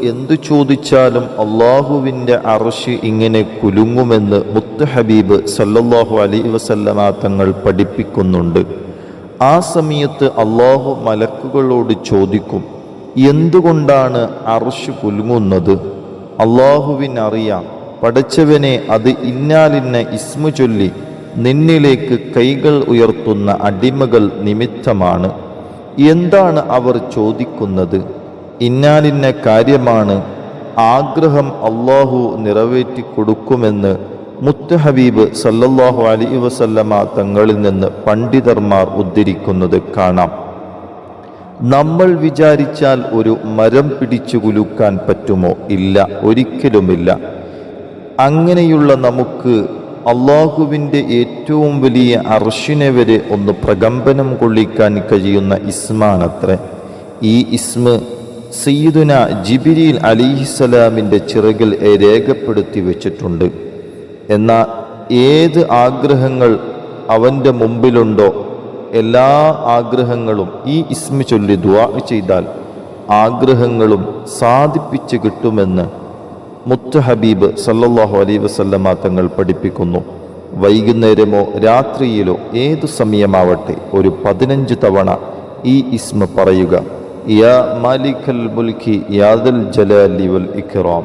എന്തു ചോദിച്ചാലും അള്ളാഹുവിൻ്റെ അർശ് ഇങ്ങനെ കുലുങ്ങുമെന്ന് മുത്ത് ഹബീബ് സല്ലല്ലാഹു അലൈഹി വസല്ലമ തങ്ങൾ പഠിപ്പിക്കുന്നുണ്ട്. ആ സമയത്ത് അള്ളാഹു മലക്കുകളോട് ചോദിക്കും, എന്തുകൊണ്ടാണ് അർശ് കുലുങ്ങുന്നത്? അള്ളാഹുവിനറിയാം. പടച്ചവനെ, അത് ഇന്നാലിന്ന ഇസ്മു ചൊല്ലി നിന്നിലേക്ക് കൈകൾ ഉയർത്തുന്ന അടിമകൾ നിമിത്തമാണ്. എന്താണ് അവർ ചോദിക്കുന്നത്? ഇന്നാലിന്ന കാര്യമാണ്. ആഗ്രഹം അള്ളാഹു നിറവേറ്റി കൊടുക്കുമെന്ന് മുത്ത് ഹബീബ് സല്ലല്ലാഹു അലൈഹി വസല്ലമ തങ്ങളിൽ നിന്ന് പണ്ഡിതന്മാർ ഉദ്ധരിക്കുന്നത് കാണാം. നമ്മൾ വിചാരിച്ചാൽ ഒരു മരം പിടിച്ചു കുലുക്കാൻ പറ്റുമോ? ഇല്ല, ഒരിക്കലുമില്ല. അങ്ങനെയുള്ള നമുക്ക് അള്ളാഹുവിൻ്റെ ഏറ്റവും വലിയ അർശിനെ വരെ ഒന്ന് പ്രകമ്പനം കൊള്ളിക്കാൻ കഴിയുന്ന ഇസ്മാണത്രേ. ഈ ഇസ്മ സയ്യിദുന ജിബ്രീൽ അലൈഹിസ്സലാമിൻ്റെ ചിറകിൽ രേഖപ്പെടുത്തി വെച്ചിട്ടുണ്ട്. എന്നാൽ ഏത് ആഗ്രഹങ്ങൾ അവൻ്റെ മുമ്പിലുണ്ടോ എല്ലാ ആഗ്രഹങ്ങളും ഈ ഇസ്മ ചൊല്ലി ദുആ ചെയ്താൽ ആഗ്രഹങ്ങളും സാധിപ്പിച്ച് കിട്ടുമെന്ന് മുത്ത് ഹബീബ് സല്ലല്ലാഹു അലൈഹി വസല്ലമ തങ്ങൾ പഠിപ്പിക്കുന്നു. വൈകുന്നേരമോ രാത്രിയിലോ ഏതു സമയമാവട്ടെ ഒരു 15 തവണ ഈ ഇസ്മ പറയുക. യാ മാലിക്കൽ മുൽക്കി യാ ദൽ ജലാലി വൽ ഇക്റാം.